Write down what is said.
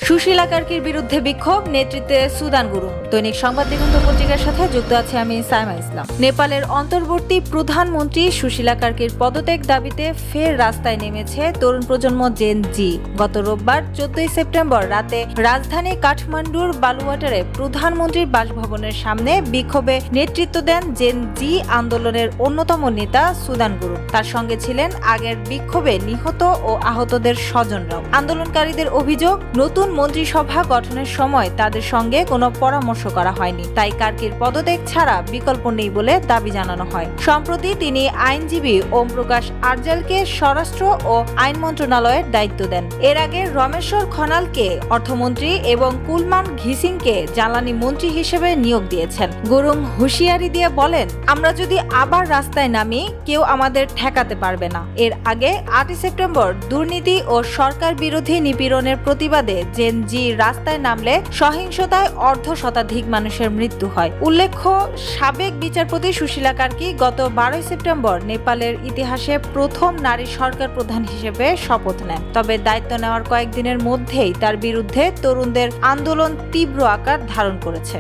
সুশীলা কার্কির বিরুদ্ধে বিক্ষোভ, নেতৃত্বে সুদান গুরুং। দৈনিক সংবাদ দিগন্ত পত্রিকার সাথে যুক্ত আছে আমি সাইমা ইসলাম। নেপালের অন্তর্বর্তী প্রধানমন্ত্রী সুশীলা কার্কির পদত্যাগ দাবিতে ফের রাস্তায় নেমেছে তরুণ প্রজন্ম জেন জি। গত রোববার 14 সেপ্টেম্বর রাতে রাজধানী কাঠমান্ডুর বালুয়াটারে প্রধানমন্ত্রীর বাসভবনের সামনে বিক্ষোভে নেতৃত্ব দেন জেন জি আন্দোলনের অন্যতম নেতা সুদান গুরুং। তার সঙ্গে ছিলেন আগের বিক্ষোভে নিহত ও আহতদের স্বজনরাও। আন্দোলনকারীদের অভিযোগ, নতুন মন্ত্রিসভা গঠনের সময় তাদের সঙ্গে কোনো পরামর্শ করা হয়নি, তাই কার্কির পদত্যাগ ছাড়া বিকল্প নেই বলে দাবি জানানো হয়। সম্প্রতি তিনি আইনজীবী ওম প্রকাশ আরজালকে স্বরাষ্ট্র ও আইন মন্ত্রণালয়ের দায়িত্ব দেন। এর আগে রমেশ্বর খনালকে অর্থমন্ত্রী এবং কুলমান ঘিসিংকে জ্বালানি মন্ত্রী হিসেবে নিয়োগ দিয়েছেন। গুরুং হুঁশিয়ারি দিয়ে বলেন, আমরা যদি আবার রাস্তায় নামি কেউ আমাদের ঠেকাতে পারবে না। এর আগে 8 সেপ্টেম্বর দুর্নীতি ও সরকার বিরোধী নিপীড়নের প্রতিবাদে জেন জি রাস্তায় নামলে সহিংসতায় অর্ধশতাধিক মানুষের মৃত্যু হয়। উল্লেখ্য, সাবেক বিচারপতি সুশীলা কার্কি গত 12 সেপ্টেম্বর নেপালের ইতিহাসে প্রথম নারী সরকার প্রধান হিসেবে শপথ নেন। তবে দায়িত্ব নেওয়ার কয়েকদিনের মধ্যেই তার বিরুদ্ধে তরুণদের আন্দোলন তীব্র আকার ধারণ করেছে।